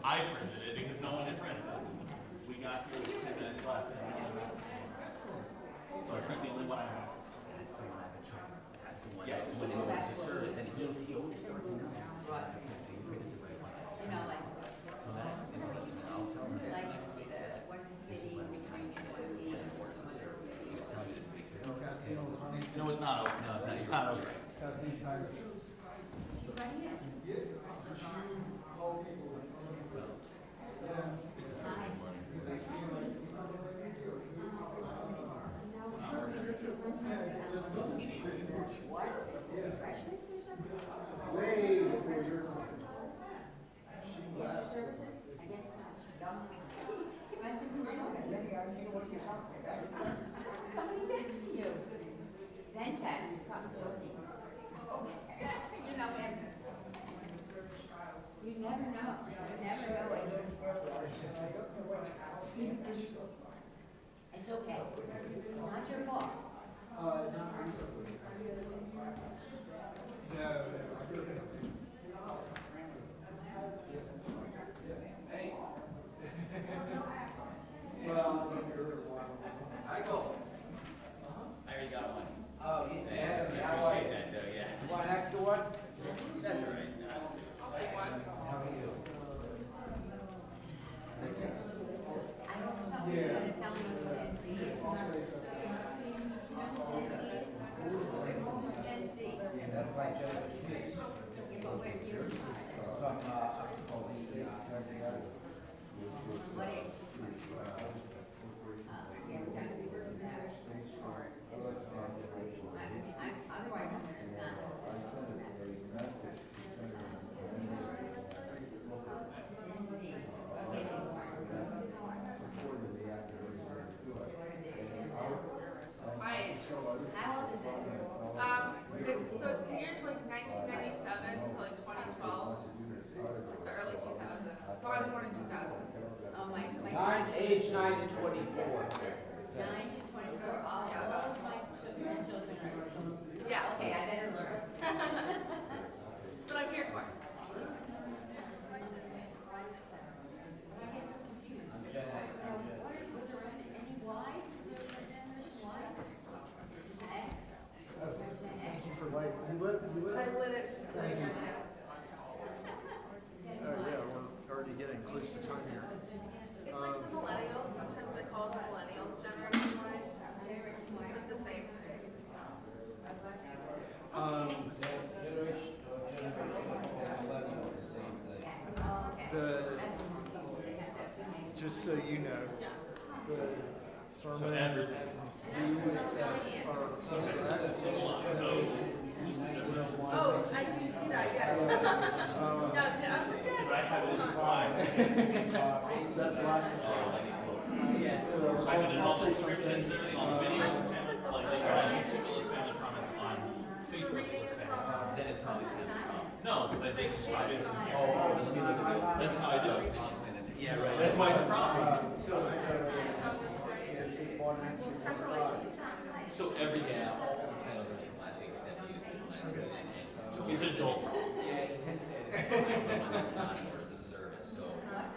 I printed it because no one had printed it. We got through with 10 minutes left. And I didn't have access to it. So I printed the only one I have access to. That's the one I've been trying. That's the one. Yes. When it opens the service, and he always starts in that. Okay, so you printed the right one. You know, like, So that is listening. I'll tell him like next week that one this is when we committee, kind of one get orders of service. He was telling me this week. He says, oh, it's okay. No, it's not over. No, it's not. It's not over. she's right here. What? Refreshments or something? Way before your time. Services? I guess not. Somebody sent it to you. Then Kat was probably joking. You know, and you never know. You never know it. It's okay. Not your fault. Well, Michael. I already got one. oh, Yeah, I appreciate that though, yeah. You want an extra one? That's all right. No, I'll take one. How are you? I hope somebody's gonna tell me who Gen Z is. You know who Gen Z is? Who's Gen Z? That's my joke. But we're here. Some, What age? Yeah, we gotta figure this out. Otherwise, I'm just not. Gen Z. My age. How old is it? It's years like 1997 to like 2012, like the early 2000s. So I was born in 2000. Oh, my. age 9 to 24. 9 to 24. All of my grandchildren are. Yeah, Okay, I better learn. that's what I'm here for. I get so confused. Was there any Y? Was there a generation Y? X? Gen X? Thank you for light. I lit it just like Thank you. right now. Yeah, we're already getting close to time here. It's like the millennials. Sometimes they call it the millennials generation Y. Generation Y. It's like the same thing. Yes. Oh, okay. The That's what they have that two names. just so you know, Yeah. the sermon So everything. and you are correct. Oh, I do see that. Yes. No, I was like, yeah. I have it in the slide. That's last. Yes. So I put in all I'll the say descriptions, something. everything on the videos, like they are on YouTube, Willis Family Promise on Facebook. Reading Willis is Family from. Promise. Then it's probably for the No, because I think subscribe it from here. let me look at those. That's how I do it. Yeah, right. That's why it's a problem. So every day, All the titles are from last week except you. it's a jolt. Yeah, he tends to edit the one that's not in orders of service. So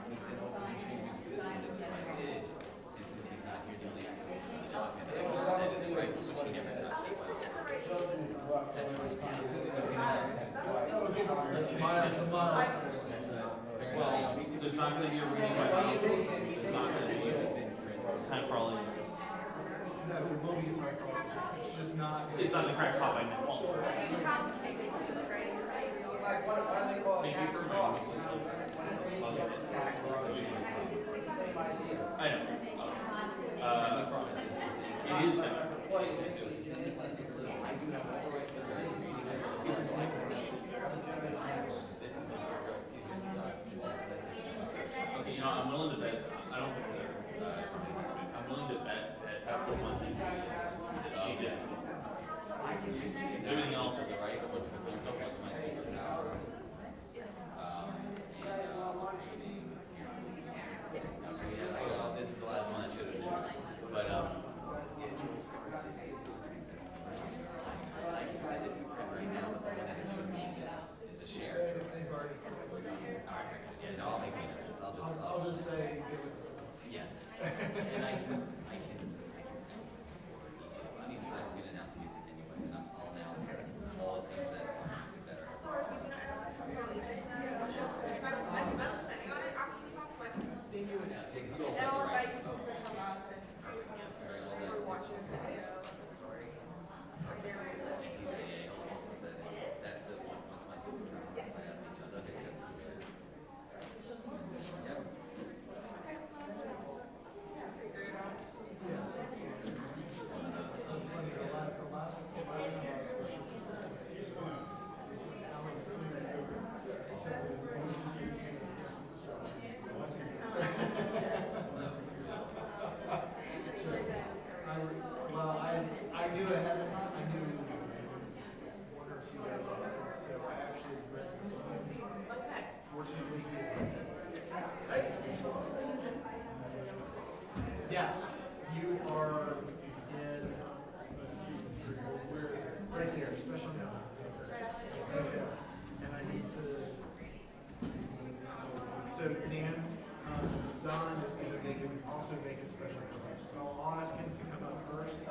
he said, oh, can you change music for this one? And so I did. And since he's not here, the only access was to the document. I just said it right, which he never touched. That's right. Well, there's not going to be a reading by me. There's not going to be time for all of you. No, there will be time for all. It's just not. It's not the correct cop I meant. But you have to take it to the grading for every real time. Thank you for reminding me. I know. It is family. I do have all the rights to the reading. It's the same. This is the Okay, you know, I'm willing to bet. I don't think they're promise this week. I'm willing to bet that that's the one thing that she did. I can Everything else the rights, but for example, what's my superpower? Yes. Reading. Okay, yeah, well, this is the last one I should have done. But yeah, Joel starts it. I can send it to print right now, but the one that it should be is a share. Alright, yeah, no, I'll make it. announce each. I mean, I'm gonna announce the music anyway, and I'll announce all the things that are music that are. So are we gonna announce who really is then? I was planning on it after the song, so I can. Then you announce it, 'cause you also And I'll have invite the right. people to come up and Very well, we're that's watching a video of the story. That's the one, once my super. Yes. Okay, good. Yep. That's funny, the last time I was pushing this is when Alan said that once you came to guest I knew ahead of time, I knew one or two guys ahead, so I actually read this one. Okay. Fortunately, hey. Yes, you are in, where is it? Right there, special announcement. Okay. And I need to, so Dan, Don is going to also make a special announcement. So I'll ask him to come up first.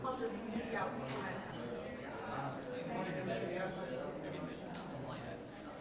I'll just, yeah. I mean, it's not online, it's not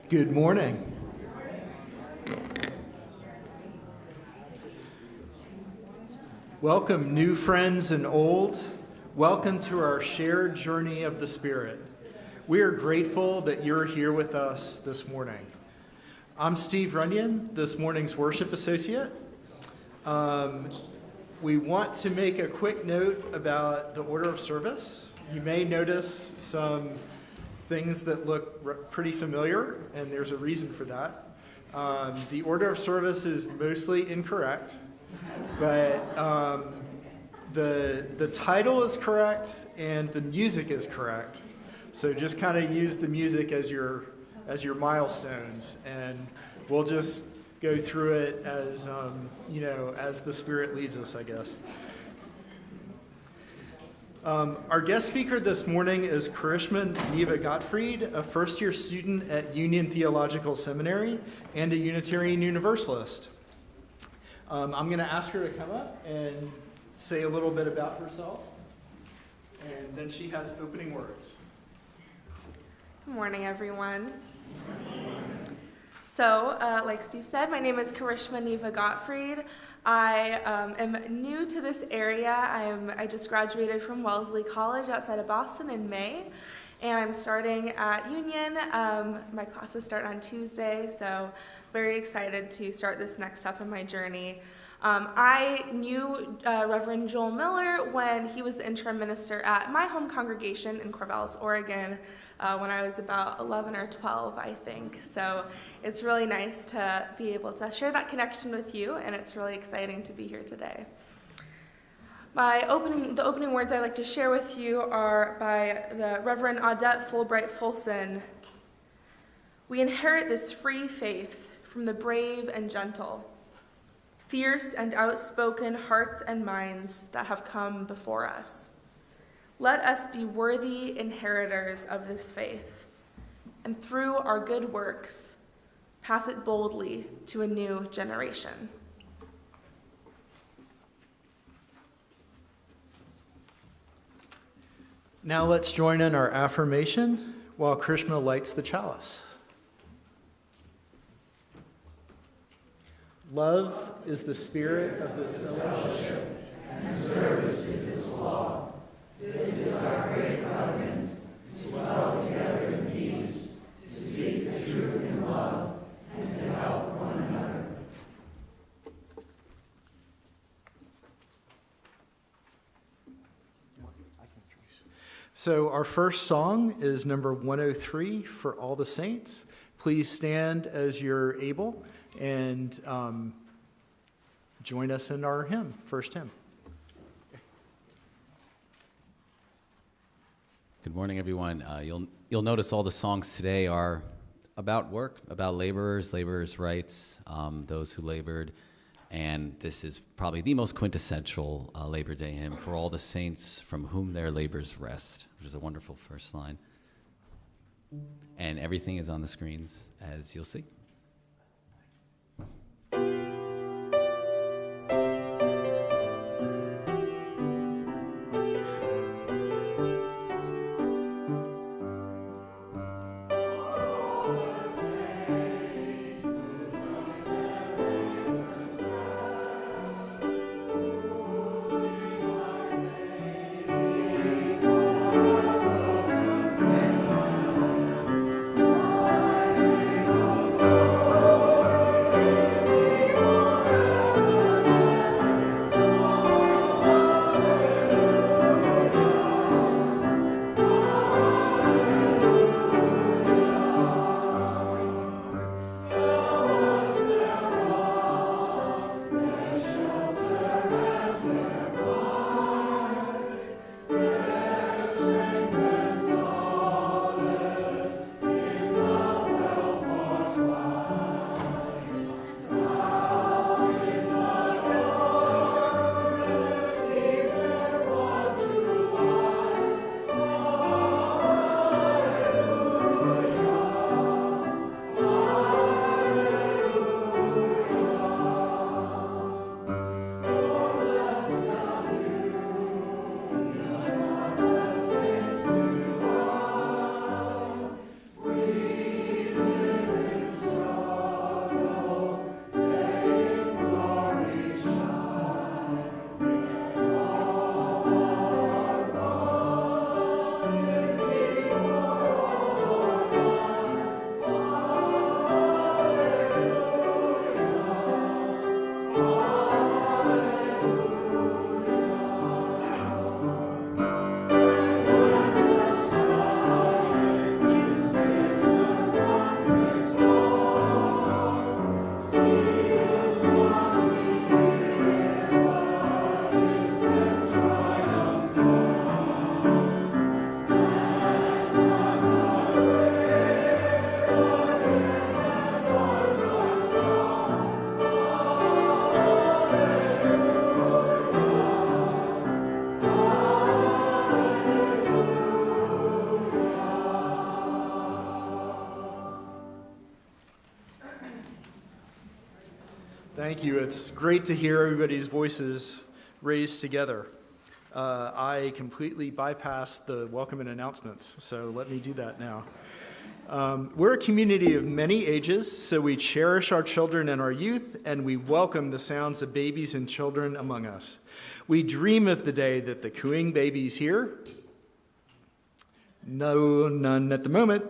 Good morning. Welcome, new friends and old. Welcome to our shared journey of the Spirit. We are grateful that you're here with us this morning. I'm Steve Runyon, this morning's worship associate. We want to make a quick note about the order of service. You may notice some things that look pretty familiar, and there's a reason for that. The order of service is mostly incorrect, but the title is correct and the music is correct. So just kind of use the music as your milestones, and we'll just go through it as as the Spirit leads us, I guess. Our guest speaker this morning is Karishma Neva Gottfried, a first-year student at Union Theological Seminary and a Unitarian Universalist. I'm going to ask her to come up and say a little bit about herself, and then she has opening words. Good morning, everyone. So, like Steve said, my name is Karishma Neva Gottfried. I am new to this area. I just graduated from Wellesley College outside of Boston in May, and I'm starting at Union. My classes start on Tuesday, so very excited to start this next step in my journey. I knew Reverend Joel Miller when he was the interim minister at my home congregation in Corvallis, Oregon, when I was about 11 or 12, I think. So it's really nice to be able to share that connection with you, and it's really exciting to be here today. The opening words I'd like to share with you are by the Reverend Audette Fulbright Fulson. We inherit this free faith from the brave and gentle, fierce and outspoken hearts and minds that have come before us. Let us be worthy inheritors of this faith, and through our good works, pass it boldly to a new generation. Now let's join in our affirmation while Krishna lights the chalice. Love is the spirit of this fellowship, and service is its law. This is our great covenant, to dwell together in peace, to seek the truth in love, and to help one another. So our first song is number 103, For All the Saints. Please stand as you're able and join us in our hymn, first hymn. Good morning, everyone. You'll notice all the songs today are about work, about laborers' rights, those who labored, and this is probably the most quintessential Labor Day hymn, For All the Saints from whom their labors rest, which is a wonderful first line. And everything is on the screens, as you'll see. Thank you. Thank you. It's great to hear everybody's voices raised together. I completely bypassed the welcome and announcements, so let me do that now. We're a community of many ages, so we cherish our children and our youth, and we welcome the sounds of babies and children among us. We dream of the day that the cooing baby's here. No, none at the moment.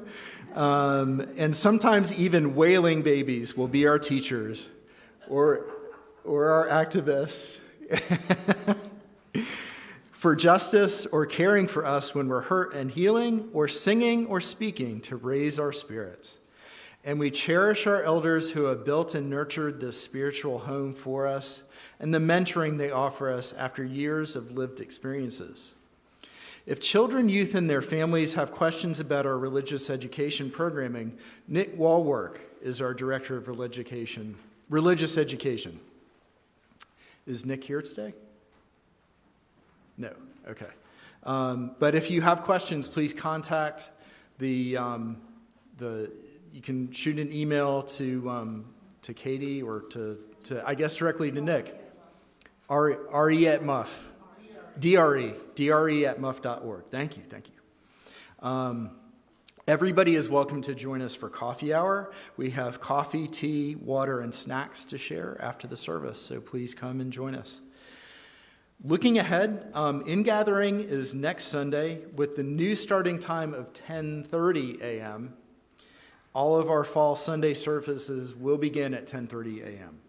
And sometimes even wailing babies will be our teachers or our activists for justice or caring for us when we're hurt and healing or singing or speaking to raise our spirits. And we cherish our elders who have built and nurtured this spiritual home for us and the mentoring they offer us after years of lived experiences. If children, youth, and their families have questions about our religious education programming, Nick Walwork is our Director of Religious Education. Is Nick here today? No, okay. But if you have questions, please contact you can shoot an email to Katie or to I guess directly to Nick. RE at Muff. DRE at muff.org. Thank you. Everybody is welcome to join us for coffee hour. We have coffee, tea, water, and snacks to share after the service, so please come and join us. Looking ahead, in-gathering is next Sunday with the new starting time of 10:30 a.m. All of our fall Sunday services will begin at 10:30 a.m.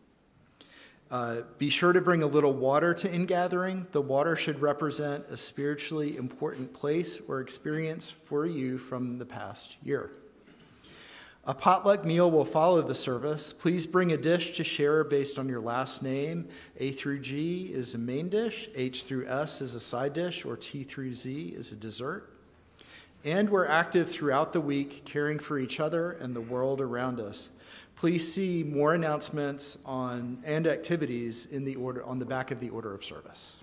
Be sure to bring a little water to in-gathering. The water should represent a spiritually important place or experience for you from the past year. A potluck meal will follow the service. Please bring a dish to share based on your last name. A through G is a main dish, H through S is a side dish, or T through Z is a dessert. And we're active throughout the week, caring for each other and the world around us. Please see more announcements and activities on the back of the order of service.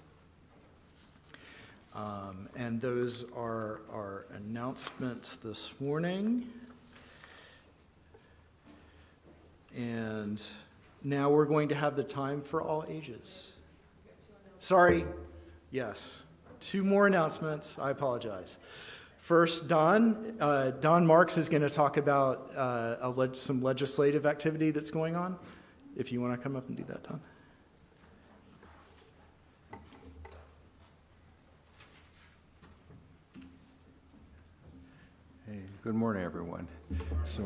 And those are our announcements this morning. And now we're going to have the time for all ages. Sorry. Yes. 2 more announcements. I apologize. First, Don Marks is going to talk about some legislative activity that's going on. If you want to come up and do that, Don. Hey, good morning, everyone. So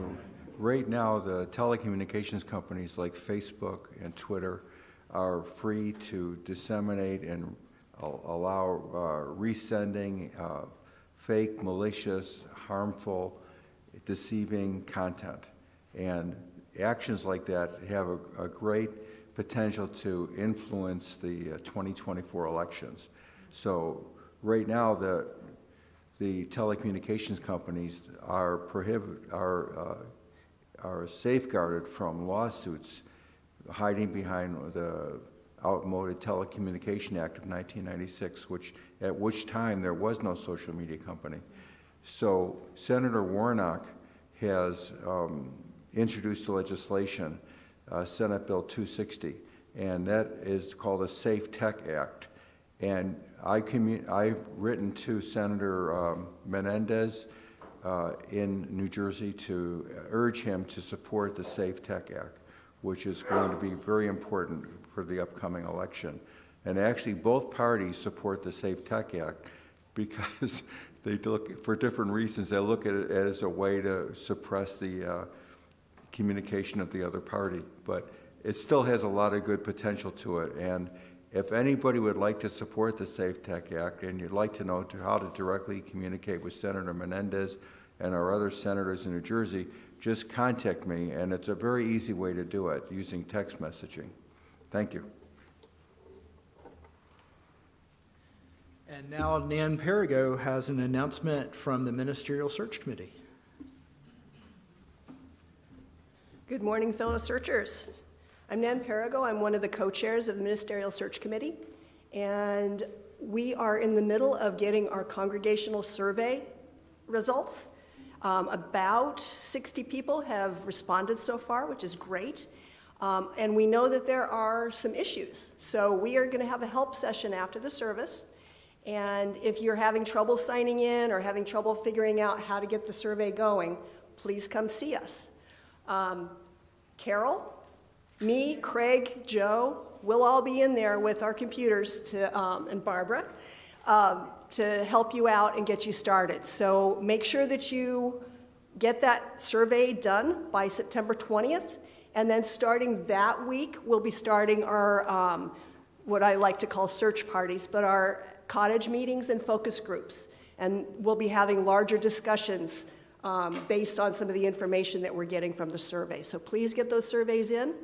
right now, the telecommunications companies like Facebook and Twitter are free to disseminate and allow resending fake, malicious, harmful, deceiving content. And actions like that have a great potential to influence the 2024 elections. So right now, the telecommunications companies are safeguarded from lawsuits hiding behind the outmoded Telecommunication Act of 1996, at which time there was no social media company. So Senator Warnock has introduced the legislation, Senate Bill 260, and that is called a Safe Tech Act. And I've written to Senator Menendez in New Jersey to urge him to support the Safe Tech Act, which is going to be very important for the upcoming election. And actually, both parties support the Safe Tech Act because they look, for different reasons, they look at it as a way to suppress the communication of the other party. But it still has a lot of good potential to it. And if anybody would like to support the Safe Tech Act and you'd like to know how to directly communicate with Senator Menendez and our other senators in New Jersey, just contact me, and it's a very easy way to do it using text messaging. Thank you. And now Nan Perigo has an announcement from the Ministerial Search Committee. Good morning, fellow searchers. I'm Nan Perigo. I'm one of the co-chairs of the Ministerial Search Committee, and we are in the middle of getting our congregational survey results. About 60 people have responded so far, which is great. And we know that there are some issues. So we are going to have a help session after the service. And if you're having trouble signing in or having trouble figuring out how to get the survey going, please come see us. Carol, me, Craig, Joe, we'll all be in there with our computers and Barbara to help you out and get you started. So make sure that you get that survey done by September 20th. And then starting that week, we'll be starting our, what I like to call search parties, but our cottage meetings and focus groups. And we'll be having larger discussions based on some of the information that we're getting from the survey. So please get those surveys in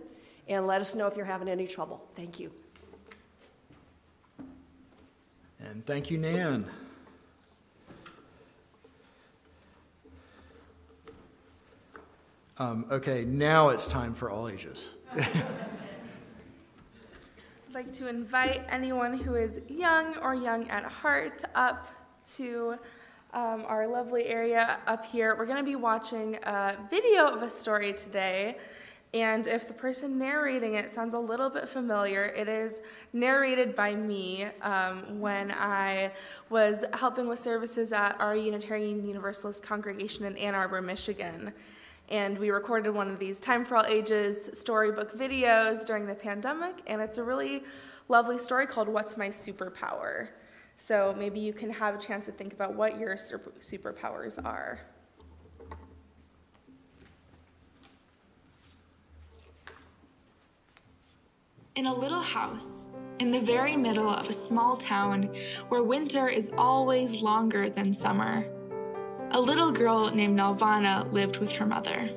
and let us know if you're having any trouble. Thank you. And thank you, Nan. Okay, now it's time for all ages. I'd like to invite anyone who is young or young at heart up to our lovely area up here. We're going to be watching a video of a story today, and if the person narrating it sounds a little bit familiar, it is narrated by me when I was helping with services at our Unitarian Universalist congregation in Ann Arbor, Michigan. And we recorded one of these Time for All Ages storybook videos during the pandemic, and it's a really lovely story called What's My Superpower? So maybe you can have a chance to think about what your superpowers are. In a little house, in the very middle of a small town where winter is always longer than summer, a little girl named Nelvana lived with her mother.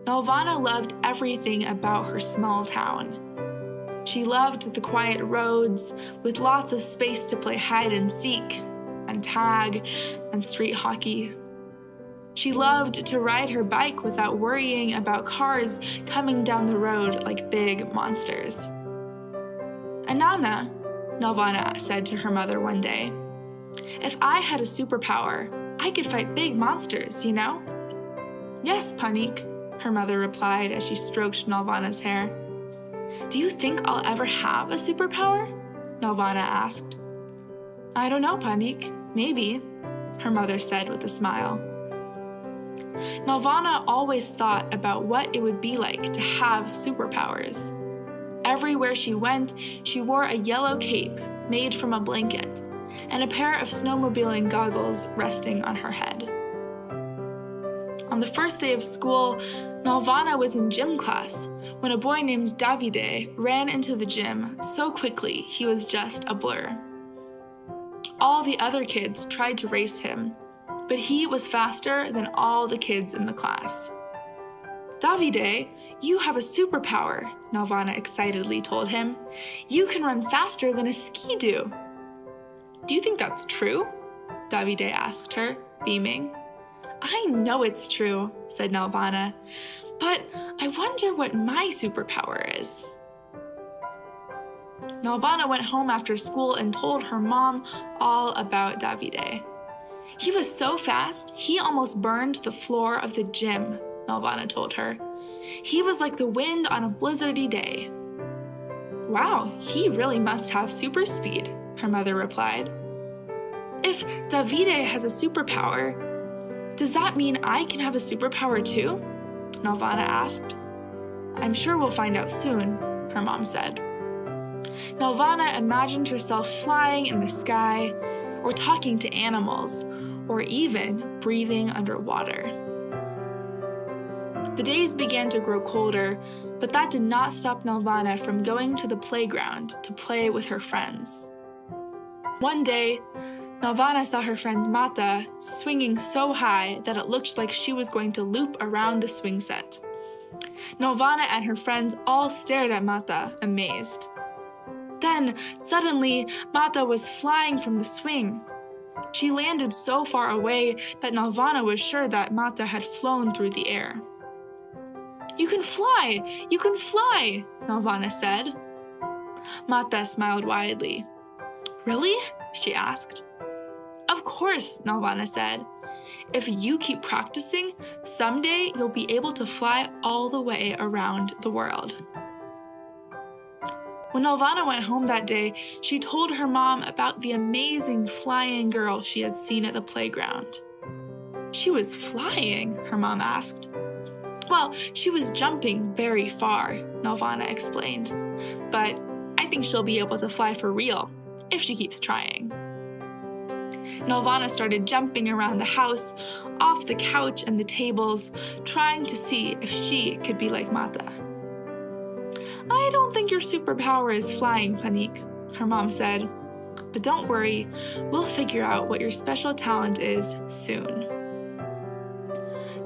Nelvana loved everything about her small town. She loved the quiet roads with lots of space to play hide and seek, and tag, and street hockey. She loved to ride her bike without worrying about cars coming down the road like big monsters. "Anana," Nelvana said to her mother one day, "if I had a superpower, I could fight big monsters, you know?" "Yes, Panik," her mother replied as she stroked Nelvana's hair. "Do you think I'll ever have a superpower?" Nelvana asked. "I don't know, Panik. Maybe," her mother said with a smile. Nelvana always thought about what it would be like to have superpowers. Everywhere she went, she wore a yellow cape made from a blanket and a pair of snowmobiling goggles resting on her head. On the first day of school, Nelvana was in gym class when a boy named Davide ran into the gym so quickly he was just a blur. All the other kids tried to race him, but he was faster than all the kids in the class. "Davide, you have a superpower," Nelvana excitedly told him. "You can run faster than a ski-doo." "Do you think that's true?" Davide asked her, beaming. "I know it's true," said Nelvana, "but I wonder what my superpower is." Nelvana went home after school and told her mom all about Davide. "He was so fast, he almost burned the floor of the gym," Nelvana told her. "He was like the wind on a blizzardy day." "Wow, he really must have super speed," her mother replied. "If Davide has a superpower, does that mean I can have a superpower too?" Nelvana asked. "I'm sure we'll find out soon," her mom said. Nelvana imagined herself flying in the sky, or talking to animals, or even breathing underwater. The days began to grow colder, but that did not stop Nelvana from going to the playground to play with her friends. One day, Nelvana saw her friend Mata swinging so high that it looked like she was going to loop around the swing set. Nelvana and her friends all stared at Mata, amazed. Then, suddenly, Mata was flying from the swing. She landed so far away that Nelvana was sure that Mata had flown through the air. "You can fly! You can fly!" Nelvana said. Mata smiled widely. "Really?" she asked. "Of course," Nelvana said. If you keep practicing, someday you'll be able to fly all the way around the world. When Nelvana went home that day, she told her mom about the amazing flying girl she had seen at the playground. She was flying, her mom asked. Well, she was jumping very far, Nelvana explained. But I think she'll be able to fly for real, if she keeps trying. Nelvana started jumping around the house, off the couch and the tables, trying to see if she could be like Mata. I don't think your superpower is flying, Panik, her mom said. But don't worry, we'll figure out what your special talent is soon.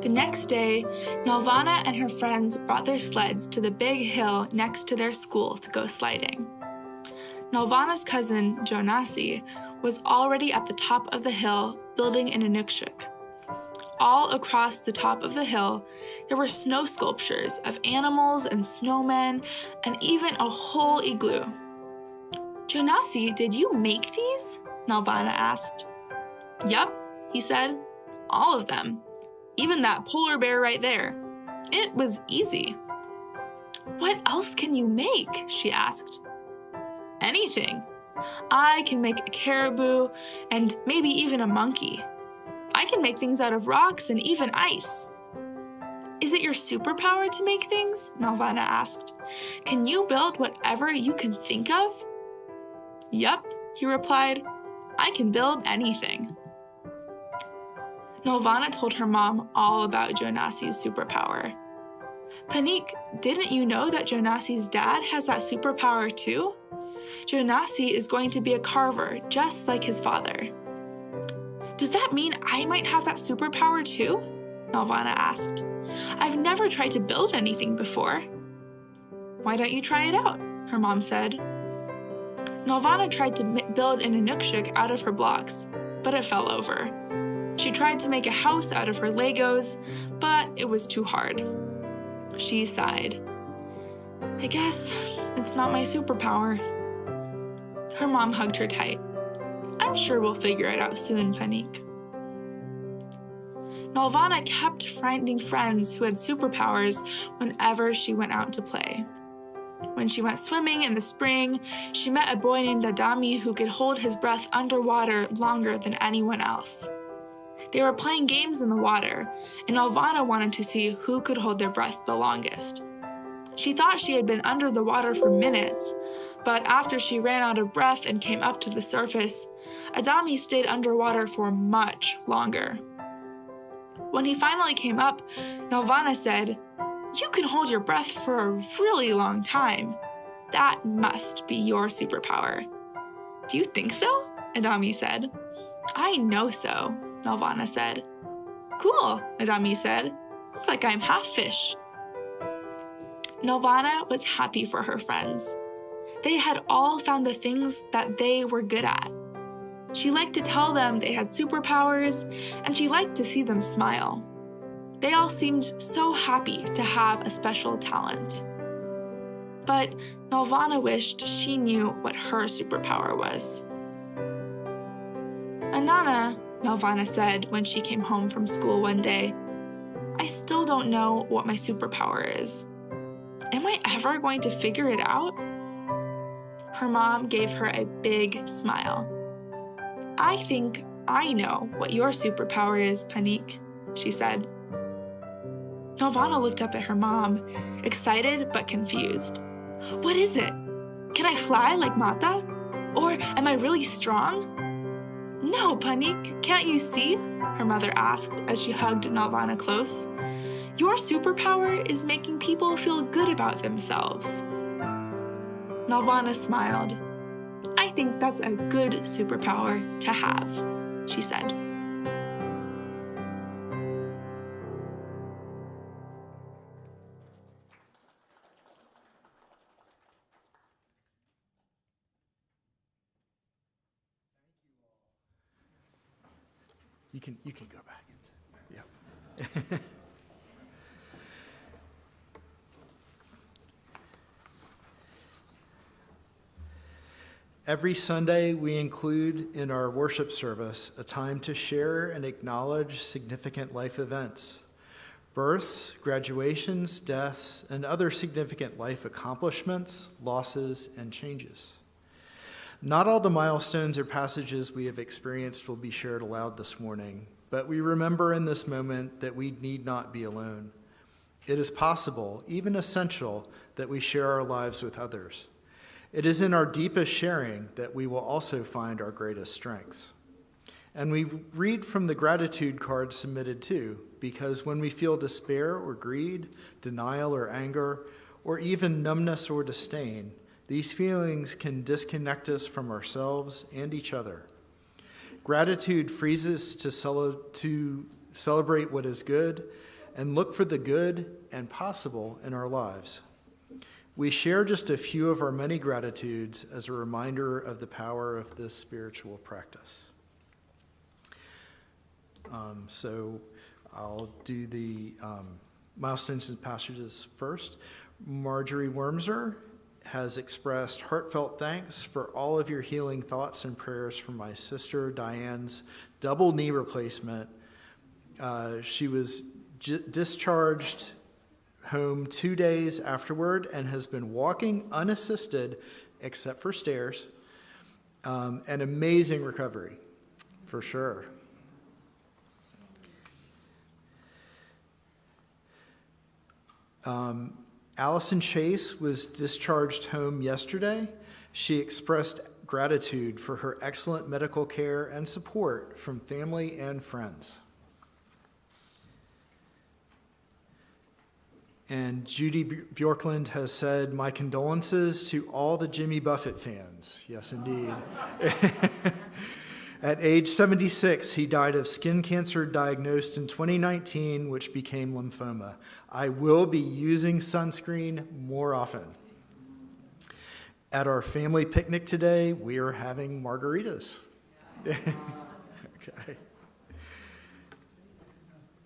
The next day, Nelvana and her friends brought their sleds to the big hill next to their school to go sliding. Nelvana's cousin, Jonasi, was already at the top of the hill building an inukshuk. All across the top of the hill, there were snow sculptures of animals and snowmen, and even a whole igloo. Jonasi, did you make these? Nelvana asked. Yup, he said. All of them. Even that polar bear right there. It was easy. What else can you make? She asked. Anything. I can make a caribou and maybe even a monkey. I can make things out of rocks and even ice. Is it your superpower to make things? Nelvana asked. Can you build whatever you can think of? Yup, he replied. I can build anything. Nelvana told her mom all about Jonasi's superpower. Panik, didn't you know that Jonasi's dad has that superpower too? Jonasi is going to be a carver just like his father. Does that mean I might have that superpower too? Nelvana asked. I've never tried to build anything before. Why don't you try it out? Her mom said. Nelvana tried to build an inukshuk out of her blocks, but it fell over. She tried to make a house out of her Legos, but it was too hard. She sighed. I guess it's not my superpower. Her mom hugged her tight. I'm sure we'll figure it out soon, Panik. Nelvana kept finding friends who had superpowers whenever she went out to play. When she went swimming in the spring, she met a boy named Adami who could hold his breath underwater longer than anyone else. They were playing games in the water, and Nelvana wanted to see who could hold their breath the longest. She thought she had been under the water for minutes, but after she ran out of breath and came up to the surface, Adami stayed underwater for much longer. When he finally came up, Nelvana said, You can hold your breath for a really long time. That must be your superpower. Do you think so? Adami said. I know so, Nelvana said. Cool, Adami said. It's like I'm half fish. Nelvana was happy for her friends. They had all found the things that they were good at. She liked to tell them they had superpowers, and she liked to see them smile. They all seemed so happy to have a special talent. But Nelvana wished she knew what her superpower was. Anana, Nelvana said when she came home from school one day, I still don't know what my superpower is. Am I ever going to figure it out? Her mom gave her a big smile. I think I know what your superpower is, Panik, she said. Nelvana looked up at her mom, excited but confused. What is it? Can I fly like Mata? Or am I really strong? No, Panik, can't you see? Her mother asked as she hugged Nelvana close. Your superpower is making people feel good about themselves. Nelvana smiled. I think that's a good superpower to have, she said. You can go back into, yep. Every Sunday, we include in our worship service a time to share and acknowledge significant life events, births, graduations, deaths, and other significant life accomplishments, losses, and changes. Not all the milestones or passages we have experienced will be shared aloud this morning, but we remember in this moment that we need not be alone. It is possible, even essential, that we share our lives with others. It is in our deepest sharing that we will also find our greatest strengths. And we read from the gratitude card submitted too, because when we feel despair or greed, denial or anger, or even numbness or disdain, these feelings can disconnect us from ourselves and each other. Gratitude frees us to celebrate what is good and look for the good and possible in our lives. We share just a few of our many gratitudes as a reminder of the power of this spiritual practice. So I'll do the milestones and passages first. Marjorie Wormser has expressed heartfelt thanks for all of your healing thoughts and prayers for my sister Diane's double knee replacement. She was discharged home 2 days afterward and has been walking unassisted except for stairs. An amazing recovery, for sure. Allison Chase was discharged home yesterday. She expressed gratitude for her excellent medical care and support from family and friends. And Judy Bjorklund has said, my condolences to all the Jimmy Buffett fans. Yes, indeed. At age 76, he died of skin cancer diagnosed in 2019, which became lymphoma. I will be using sunscreen more often. At our family picnic today, we are having margaritas. Okay.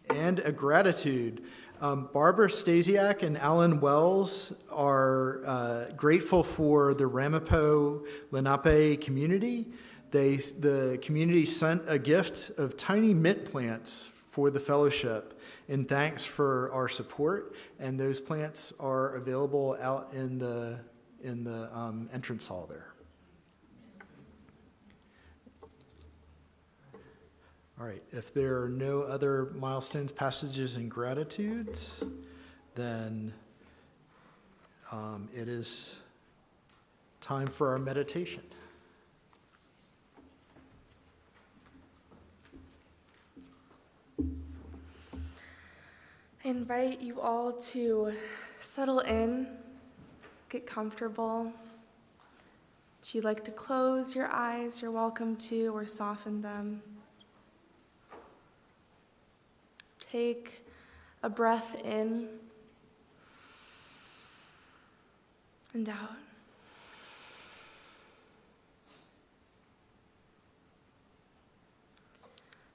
And a gratitude. Barbara Stasiak and Alan Wells are grateful for the Ramapo Lenape community. The community sent a gift of tiny mint plants for the fellowship in thanks for our support, and those plants are available out in the entrance hall there. All right, if there are no other milestones, passages, and gratitudes, then it is time for our meditation. I invite you all to settle in, get comfortable. If you'd like to close your eyes, you're welcome to, or soften them. Take a breath in and out.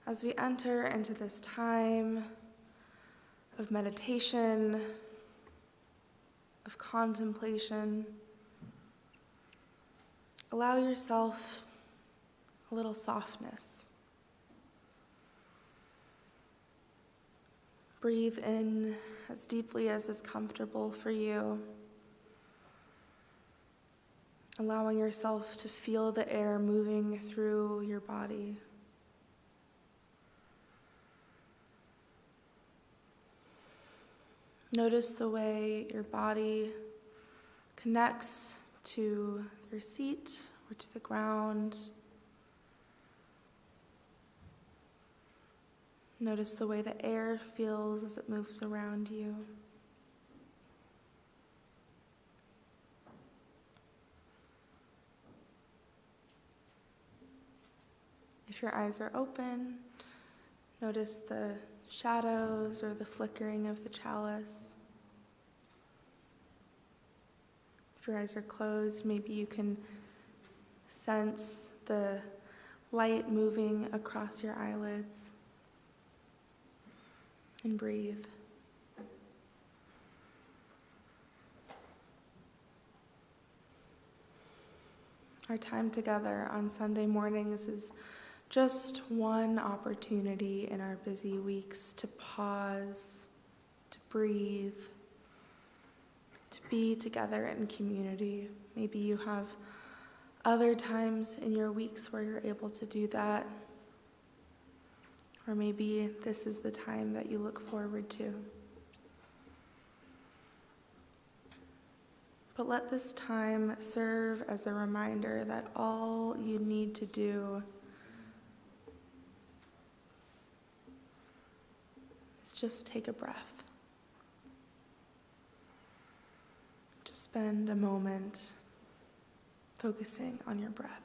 As we enter into this time of meditation, of contemplation, allow yourself a little softness. Breathe in as deeply as is comfortable for you, allowing yourself to feel the air moving through your body. Notice the way your body connects to your seat or to the ground. Notice the way the air feels as it moves around you. If your eyes are open, notice the shadows or the flickering of the chalice. If your eyes are closed, maybe you can sense the light moving across your eyelids. And breathe. Our time together on Sunday mornings is just one opportunity in our busy weeks to pause, to breathe, to be together in community. Maybe you have other times in your weeks where you're able to do that. Or maybe this is the time that you look forward to. But let this time serve as a reminder that all you need to do is just take a breath. Just spend a moment focusing on your breath.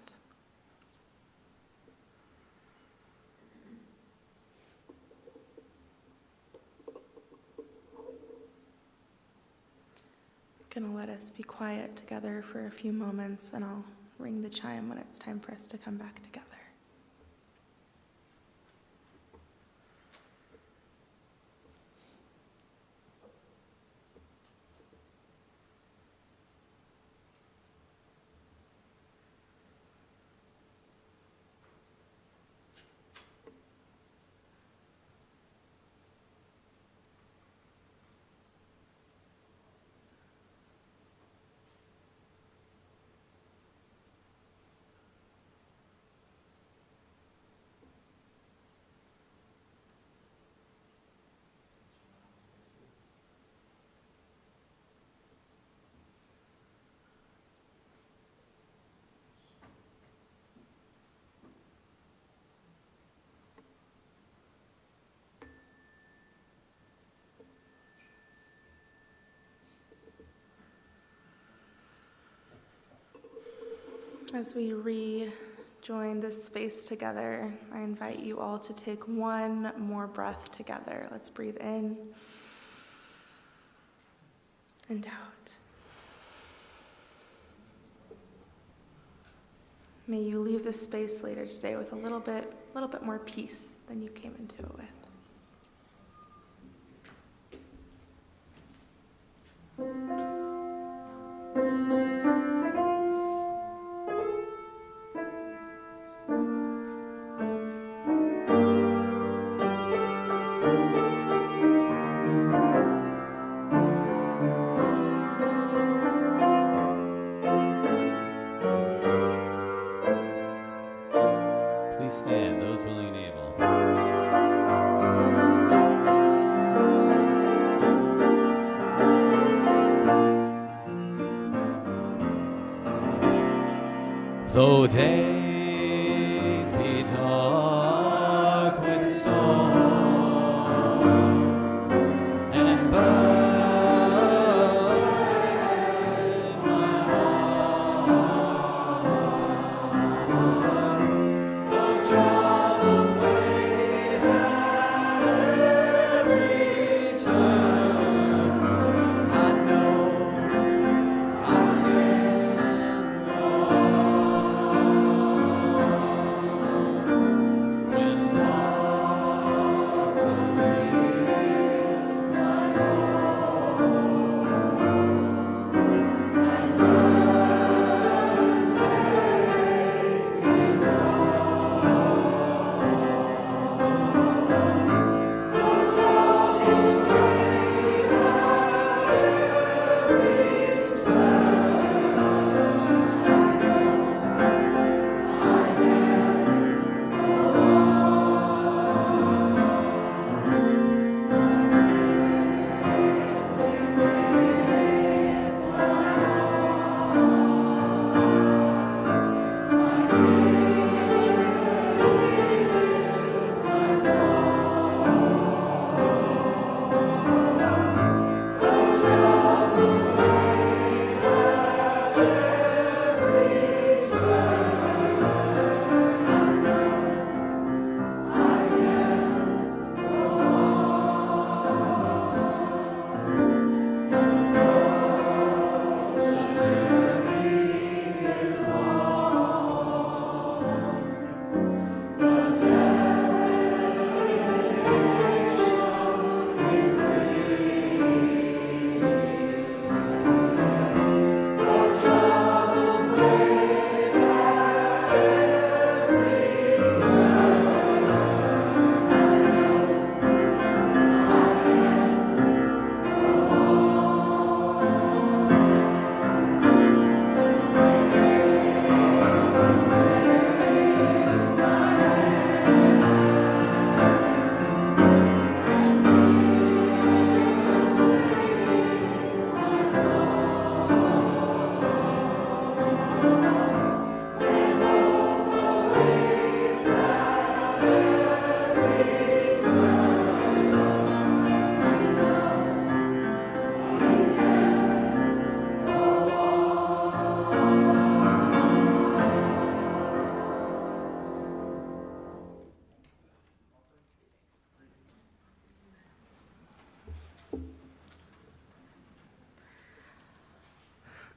I'm going to let us be quiet together for a few moments, and I'll ring the chime when it's time for us to come back together. As we rejoin this space together, I invite you all to take one more breath together. Let's breathe in and out. May you leave this space later today with a little bit more peace than you came into it with. Please stand, those willing and able. Though days be dark with storm and burn my heart, though troubles wait at every turn, I know I can go.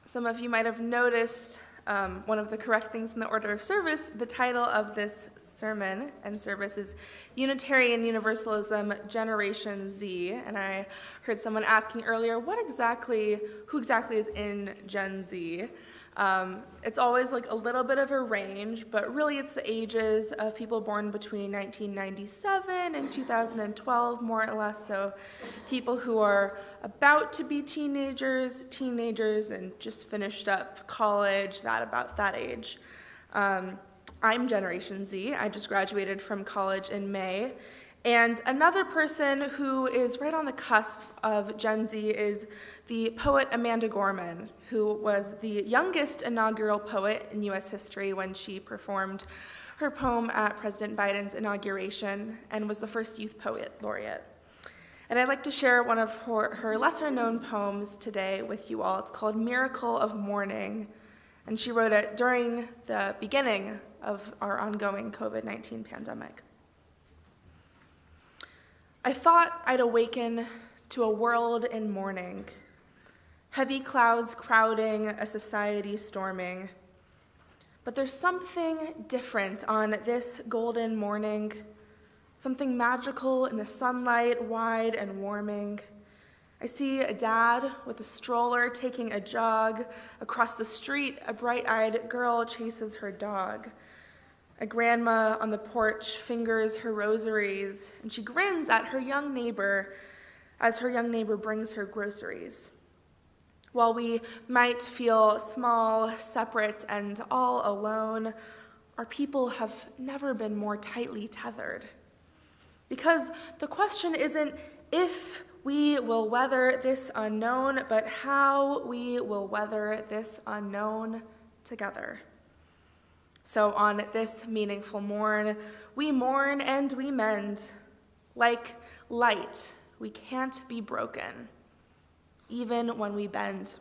some of you might have noticed one of the correct things in the order of service. The title of this sermon and service is Unitarian Universalism, Generation Z. And I heard someone asking earlier, who exactly is in Gen Z? It's always like a little bit of a range, but really it's the ages of people born between 1997 and 2012, more or less. So people who are about to be teenagers, and just finished up college, about that age. I'm Generation Z. I just graduated from college in May. And another person who is right on the cusp of Gen Z is the poet Amanda Gorman, who was the youngest inaugural poet in U.S. history when she performed her poem at President Biden's inauguration and was the first youth poet laureate. And I'd like to share one of her lesser-known poems today with you all. It's called Miracle of Morning, and she wrote it during the beginning of our ongoing COVID-19 pandemic. I thought I'd awaken to a world in mourning, heavy clouds crowding, a society storming. But there's something different on this golden morning, something magical in the sunlight, wide and warming. I see a dad with a stroller taking a jog. Across the street, a bright-eyed girl chases her dog. A grandma on the porch fingers her rosaries, and she grins at her young neighbor as her young neighbor brings her groceries. While we might feel small, separate, and all alone, our people have never been more tightly tethered. Because the question isn't if we will weather this unknown, but how we will weather this unknown together. So on this meaningful morn, we mourn and we mend. Like light, we can't be broken, even when we bend.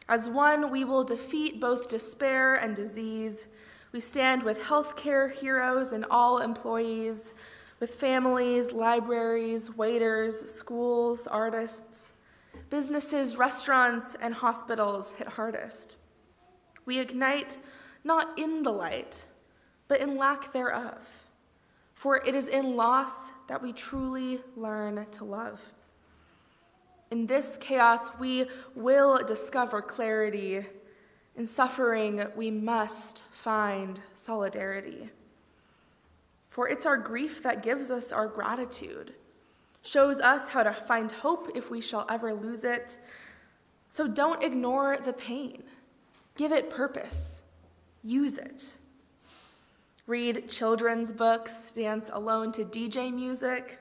As one, we will defeat both despair and disease. We stand with healthcare heroes and all employees, with families, libraries, waiters, schools, artists, businesses, restaurants, and hospitals hit hardest. We ignite not in the light, but in lack thereof. For it is in loss that we truly learn to love. In this chaos, we will discover clarity. In suffering, we must find solidarity. For it's our grief that gives us our gratitude, shows us how to find hope if we shall ever lose it. So don't ignore the pain. Give it purpose. Use it. Read children's books, dance alone to DJ music.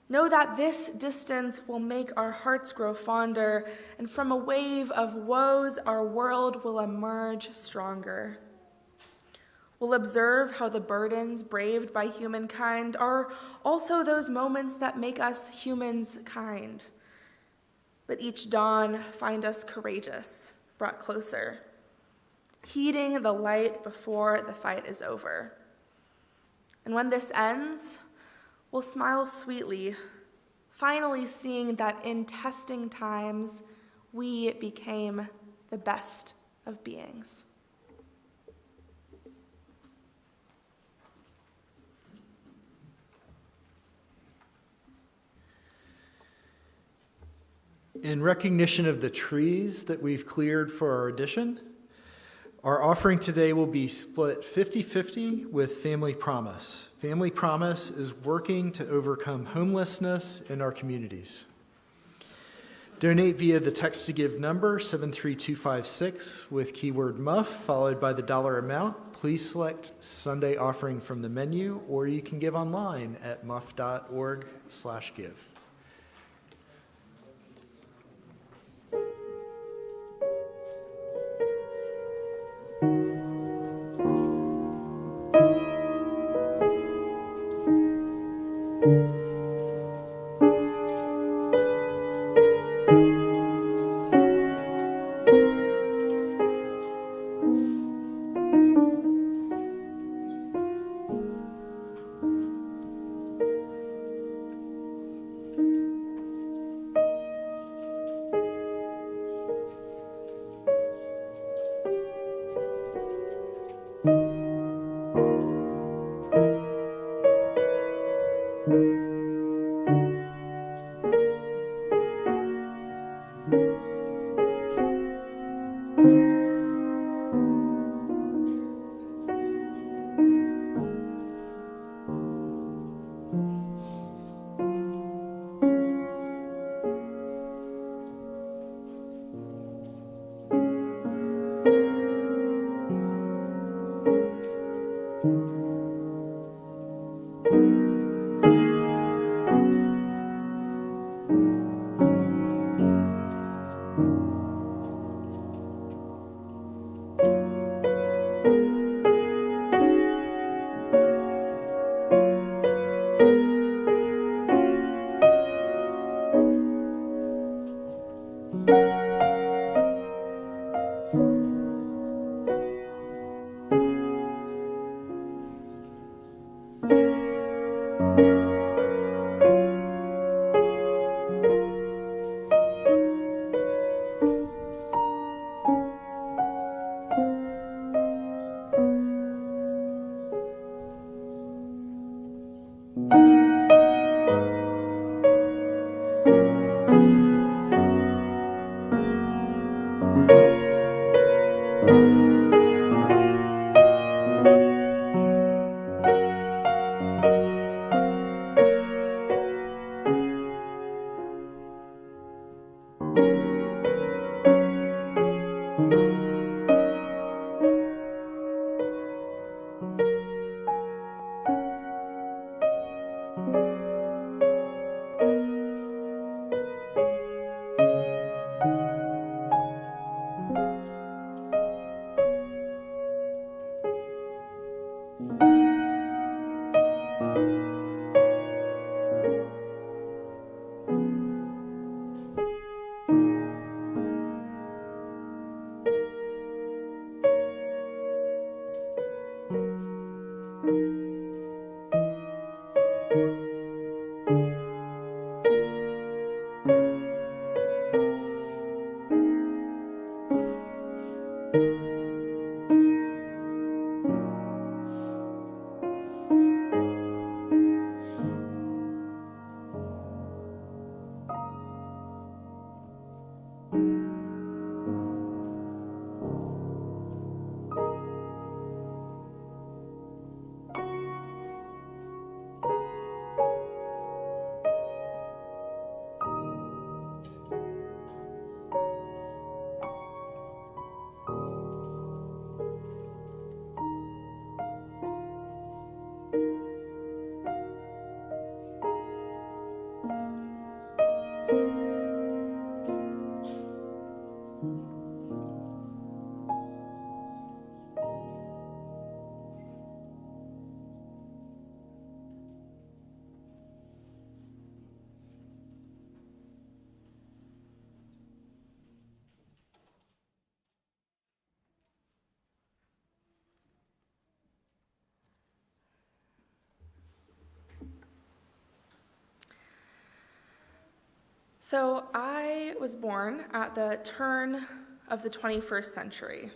Know that this distance will make our hearts grow fonder, and from a wave of woes, our world will emerge stronger. We'll observe how the burdens braved by humankind are also those moments that make us humans kind. Let each dawn find us courageous, brought closer, heeding the light before the fight is over. And when this ends, we'll smile sweetly, finally seeing that in testing times, we became the best of beings. In recognition of the trees that we've cleared for our addition, our offering today will be split 50-50 with Family Promise. Family Promise is working to overcome homelessness in our communities. Donate via the text-to-give number 73256 with keyword MUF followed by the dollar amount. Please select Sunday offering from the menu, or you can give online at muff.org/give. So I was born at the turn of the 21st century.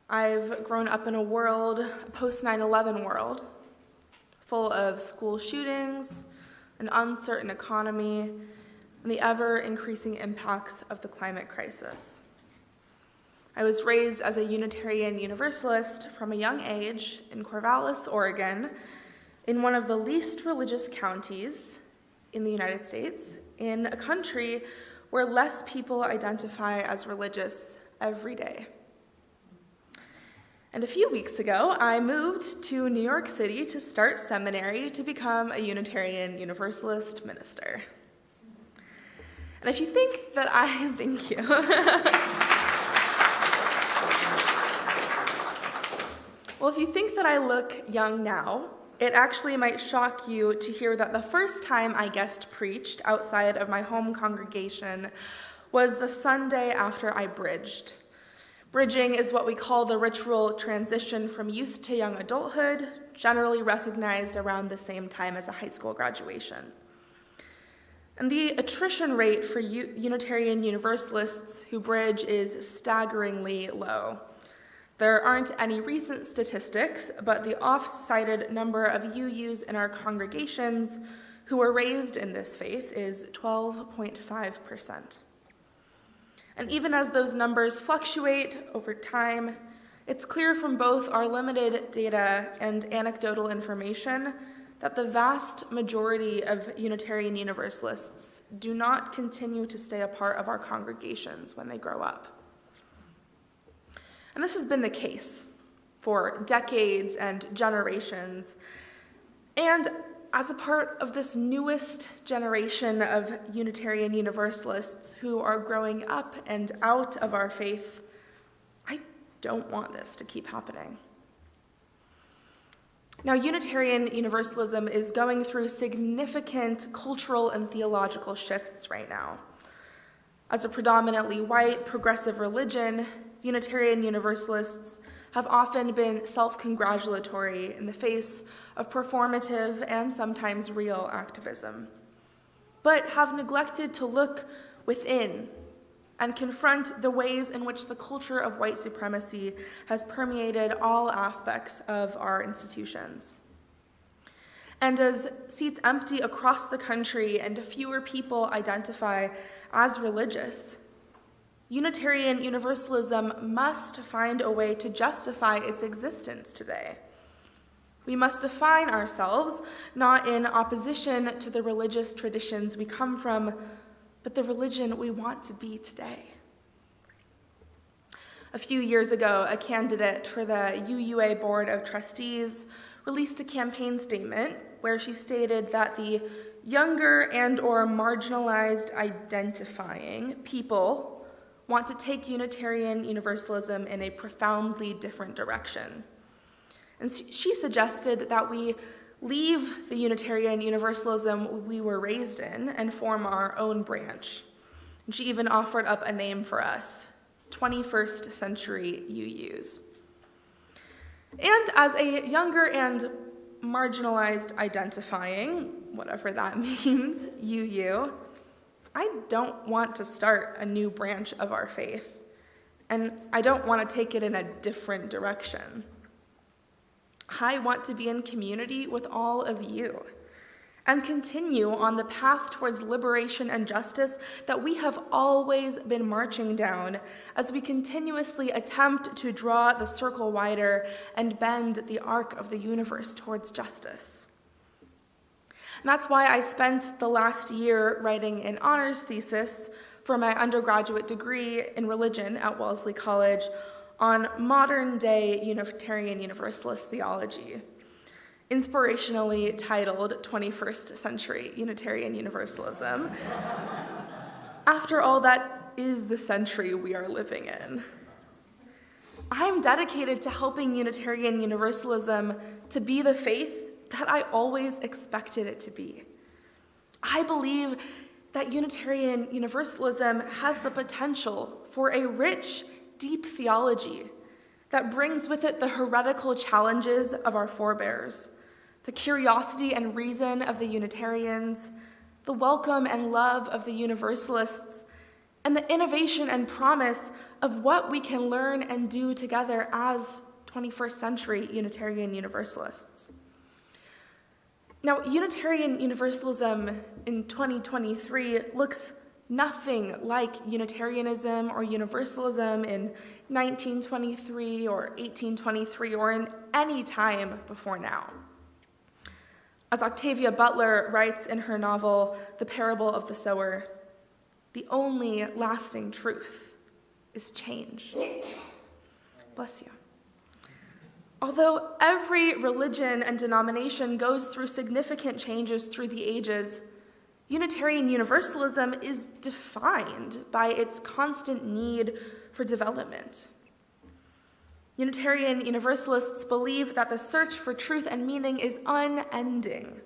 I've grown up in a world, a post 9/11 world, full of school shootings, an uncertain economy, and the ever-increasing impacts of the climate crisis. I was raised as a Unitarian Universalist from a young age in Corvallis, Oregon, in one of the least religious counties in the United States, in a country where less people identify as religious every day. And a few weeks ago, I moved to New York City to start seminary to become a Unitarian Universalist minister. And if you think that I, thank you. Well, if you think that I look young now, it actually might shock you to hear that the first time I guest preached outside of my home congregation was the Sunday after I bridged. Bridging is what we call the ritual transition from youth to young adulthood, generally recognized around the same time as a high school graduation. And the attrition rate for Unitarian Universalists who bridge is staggeringly low. There aren't any recent statistics, but the oft-cited number of UUs in our congregations who were raised in this faith is 12.5%. And even as those numbers fluctuate over time, it's clear from both our limited data and anecdotal information that the vast majority of Unitarian Universalists do not continue to stay a part of our congregations when they grow up. And this has been the case for decades and generations. And as a part of this newest generation of Unitarian Universalists who are growing up and out of our faith, I don't want this to keep happening. Now, Unitarian Universalism is going through significant cultural and theological shifts right now. As a predominantly white, progressive religion, Unitarian Universalists have often been self-congratulatory in the face of performative and sometimes real activism, but have neglected to look within and confront the ways in which the culture of white supremacy has permeated all aspects of our institutions. And as seats empty across the country and fewer people identify as religious, Unitarian Universalism must find a way to justify its existence today. We must define ourselves not in opposition to the religious traditions we come from, but the religion we want to be today. A few years ago, a candidate for the UUA Board of Trustees released a campaign statement where she stated that the younger and/or marginalized identifying people want to take Unitarian Universalism in a profoundly different direction. And she suggested that we leave the Unitarian Universalism we were raised in and form our own branch. And she even offered up a name for us, 21st Century UUs. And as a younger and marginalized identifying, whatever that means, UU, I don't want to start a new branch of our faith, and I don't want to take it in a different direction. I want to be in community with all of you and continue on the path towards liberation and justice that we have always been marching down as we continuously attempt to draw the circle wider and bend the arc of the universe towards justice. And that's why I spent the last year writing an honors thesis for my undergraduate degree in religion at Wellesley College on modern-day Unitarian Universalist theology, inspirationally titled 21st Century Unitarian Universalism. After all, that is the century we are living in. I'm dedicated to helping Unitarian Universalism to be the faith that I always expected it to be. I believe that Unitarian Universalism has the potential for a rich, deep theology that brings with it the heretical challenges of our forebears, the curiosity and reason of the Unitarians, the welcome and love of the Universalists, and the innovation and promise of what we can learn and do together as 21st century Unitarian Universalists. Now, Unitarian Universalism in 2023 looks nothing like Unitarianism or Universalism in 1923 or 1823 or in any time before now. As Octavia Butler writes in her novel, The Parable of the Sower, the only lasting truth is change. Bless you. Although every religion and denomination goes through significant changes through the ages, Unitarian Universalism is defined by its constant need for development. Unitarian Universalists believe that the search for truth and meaning is unending,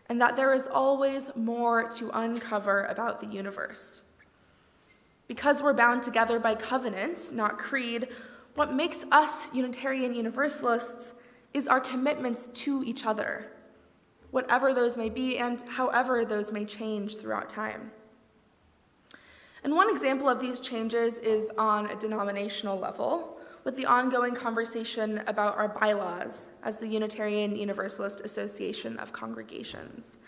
and that there is always more to uncover about the universe. Because we're bound together by covenant, not creed, what makes us Unitarian Universalists is our commitments to each other, whatever those may be and however those may change throughout time. And one example of these changes is on a denominational level, with the ongoing conversation about our bylaws as the Unitarian Universalist Association of Congregations.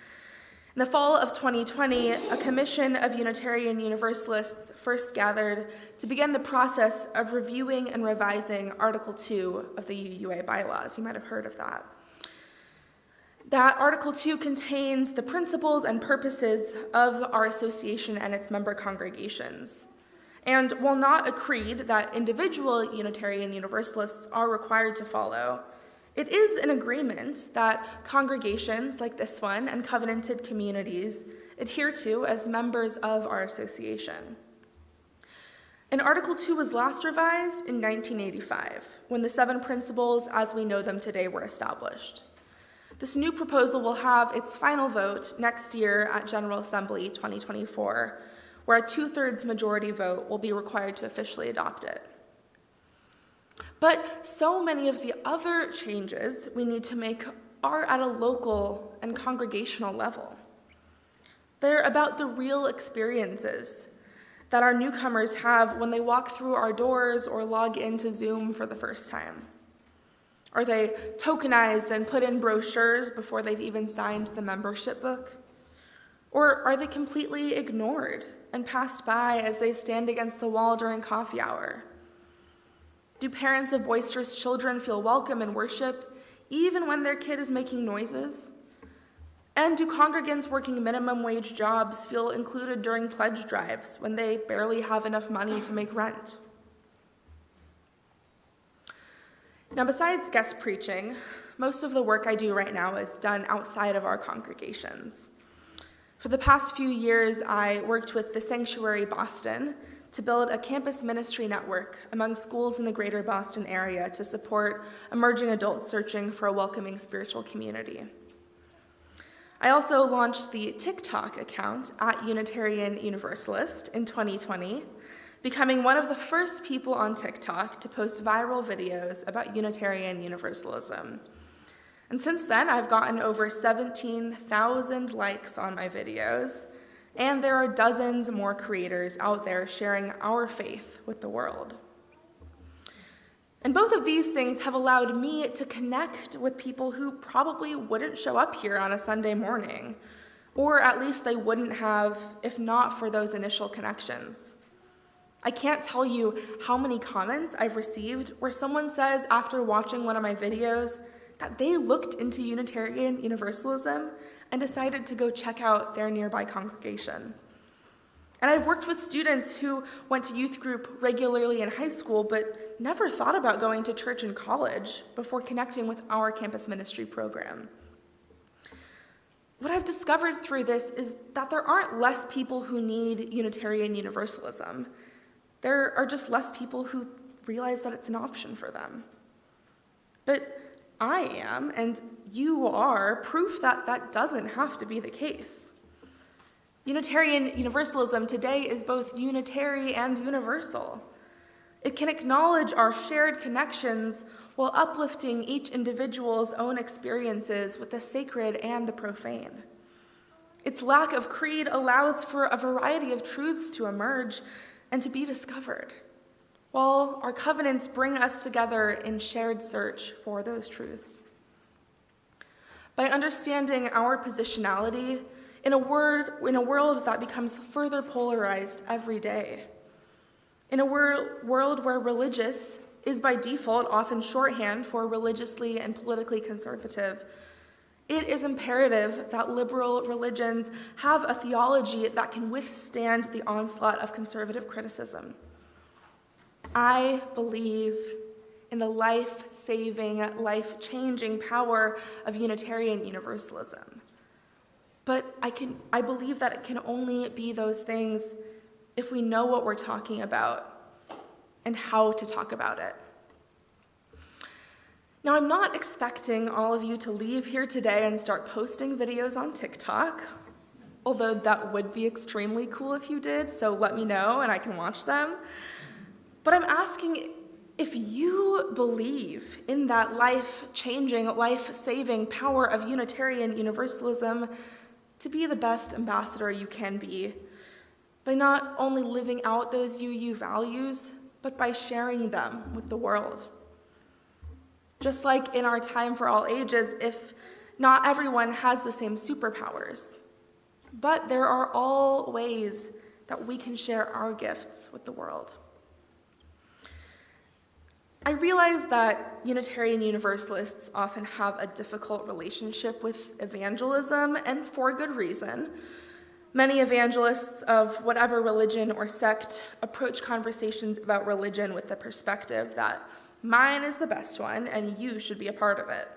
In the fall of 2020, a commission of Unitarian Universalists first gathered to begin the process of reviewing and revising Article 2 of the UUA bylaws. You might have heard of that. That Article 2 contains the principles and purposes of our association and its member congregations. And while not a creed that individual Unitarian Universalists are required to follow, it is an agreement that congregations like this one and covenanted communities adhere to as members of our association. And Article 2 was last revised in 1985, when the 7 principles as we know them today were established. This new proposal will have its final vote next year at General Assembly 2024, where a 2/3 majority vote will be required to officially adopt it. But so many of the other changes we need to make are at a local and congregational level. They're about the real experiences that our newcomers have when they walk through our doors or log into Zoom for the first time. Are they tokenized and put in brochures before they've even signed the membership book? Or are they completely ignored and passed by as they stand against the wall during coffee hour? Do parents of boisterous children feel welcome in worship, even when their kid is making noises? And do congregants working minimum wage jobs feel included during pledge drives when they barely have enough money to make rent? Now, besides guest preaching, most of the work I do right now is done outside of our congregations. For the past few years, I worked with the Sanctuary Boston to build a campus ministry network among schools in the greater Boston area to support emerging adults searching for a welcoming spiritual community. I also launched the TikTok account at Unitarian Universalist in 2020, becoming one of the first people on TikTok to post viral videos about Unitarian Universalism. And since then, I've gotten over 17,000 likes on my videos, and there are dozens more creators out there sharing our faith with the world. And both of these things have allowed me to connect with people who probably wouldn't show up here on a Sunday morning, or at least they wouldn't have if not for those initial connections. I can't tell you how many comments I've received where someone says after watching one of my videos that they looked into Unitarian Universalism and decided to go check out their nearby congregation. And I've worked with students who went to youth group regularly in high school but never thought about going to church in college before connecting with our campus ministry program. What I've discovered through this is that there aren't less people who need Unitarian Universalism. There are just less people who realize that it's an option for them. But I am, and you are, proof that that doesn't have to be the case. Unitarian Universalism today is both unitary and universal. It can acknowledge our shared connections while uplifting each individual's own experiences with the sacred and the profane. Its lack of creed allows for a variety of truths to emerge and to be discovered, while our covenants bring us together in shared search for those truths. By understanding our positionality in a world that becomes further polarized every day, in a world where religious is by default often shorthand for religiously and politically conservative, it is imperative that liberal religions have a theology that can withstand the onslaught of conservative criticism. I believe in the life-saving, life-changing power of Unitarian Universalism. But I believe that it can only be those things if we know what we're talking about and how to talk about it. Now, I'm not expecting all of you to leave here today and start posting videos on TikTok, although that would be extremely cool if you did, so let me know and I can watch them. But I'm asking if you believe in that life-changing, life-saving power of Unitarian Universalism to be the best ambassador you can be, by not only living out those UU values, but by sharing them with the world. Just like in our time for all ages, if not everyone has the same superpowers, but there are all ways that we can share our gifts with the world. I realize that Unitarian Universalists often have a difficult relationship with evangelism, and for good reason. Many evangelists of whatever religion or sect approach conversations about religion with the perspective that mine is the best one and you should be a part of it.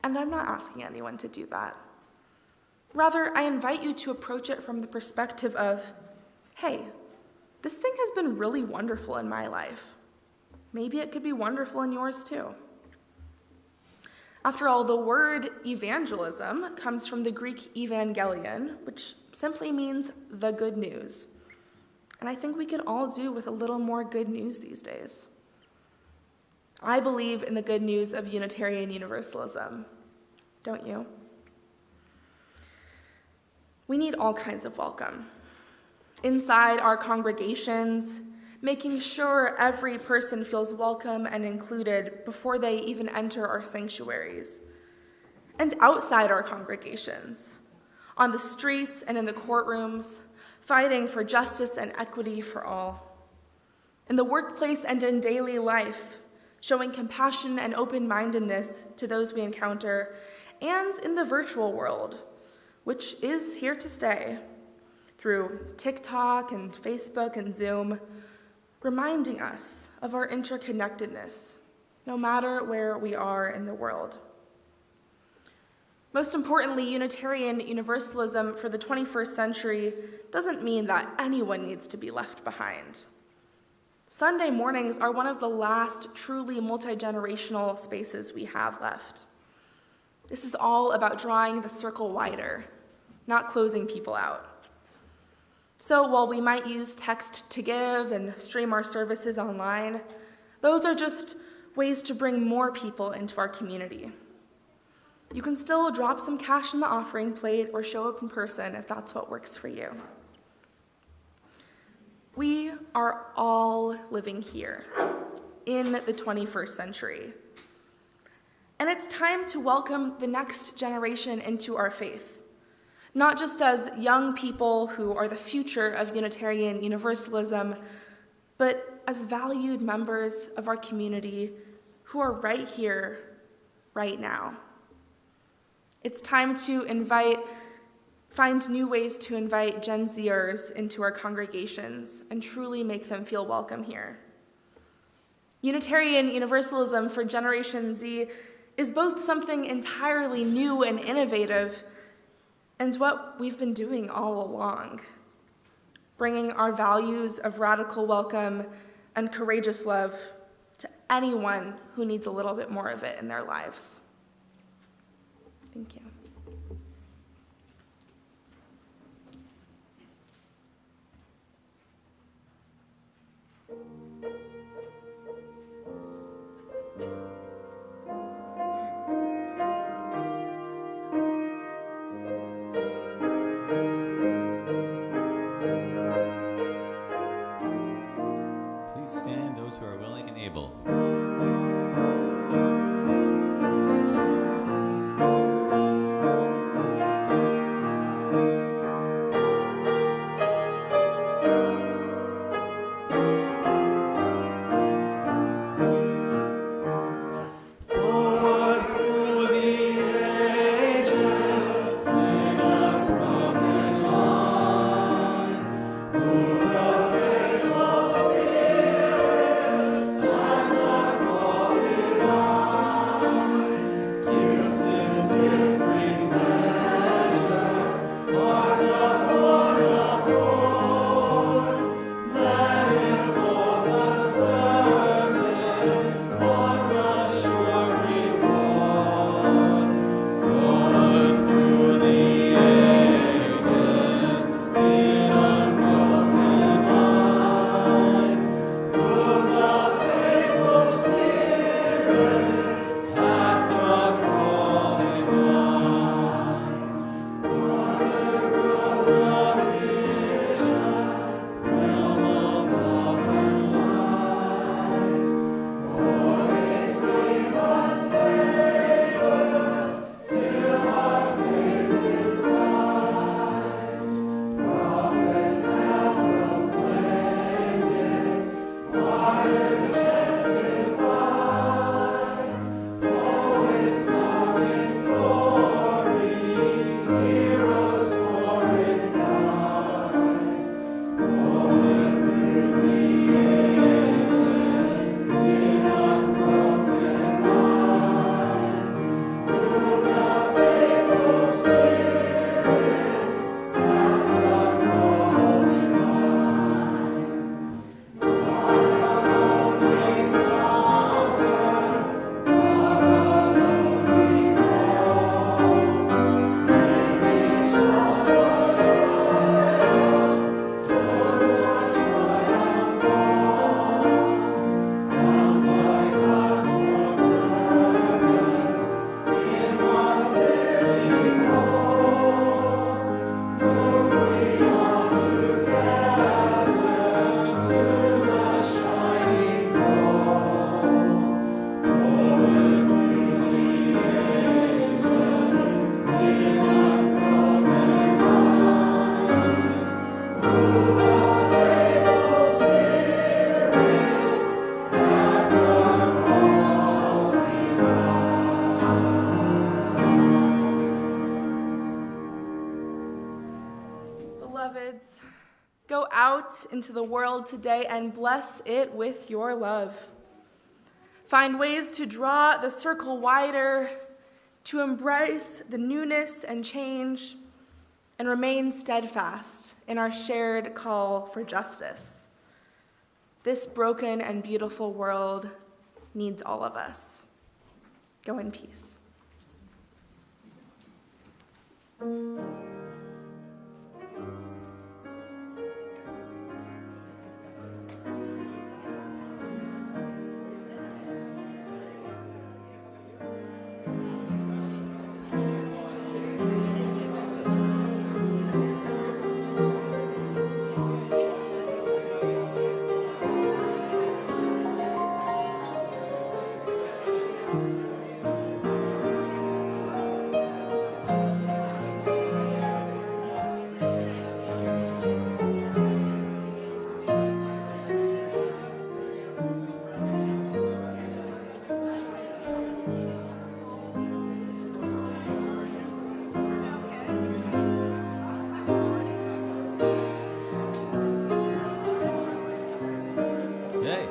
And I'm not asking anyone to do that. Rather, I invite you to approach it from the perspective of, hey, this thing has been really wonderful in my life. Maybe it could be wonderful in yours too. After all, the word evangelism comes from the Greek evangelion, which simply means the good news. And I think we could all do with a little more good news these days. I believe in the good news of Unitarian Universalism, don't you? We need all kinds of welcome. Inside our congregations, making sure every person feels welcome and included before they even enter our sanctuaries. And outside our congregations, on the streets and in the courtrooms, fighting for justice and equity for all. In the workplace and in daily life, showing compassion and open-mindedness to those we encounter, and in the virtual world, which is here to stay, through TikTok and Facebook and Zoom, reminding us of our interconnectedness, no matter where we are in the world. Most importantly, Unitarian Universalism for the 21st century doesn't mean that anyone needs to be left behind. Sunday mornings are one of the last truly multi-generational spaces we have left. This is all about drawing the circle wider, not closing people out. So while we might use text to give and stream our services online, those are just ways to bring more people into our community. You can still drop some cash in the offering plate or show up in person if that's what works for you. We are all living here in the 21st century. And it's time to welcome the next generation into our faith. Not just as young people who are the future of Unitarian Universalism, but as valued members of our community who are right here, right now. It's time to find new ways to invite Gen Zers into our congregations and truly make them feel welcome here. Unitarian Universalism for Generation Z is both something entirely new and innovative and what we've been doing all along, bringing our values of radical welcome and courageous love to anyone who needs a little bit more of it in their lives. Thank you. Please stand, those who are willing and able. Beloveds, go out into the world today and bless it with your love. Find ways to draw the circle wider, to embrace the newness and change, and remain steadfast in our shared call for justice. This broken and beautiful world needs all of us. Go in peace. Hey.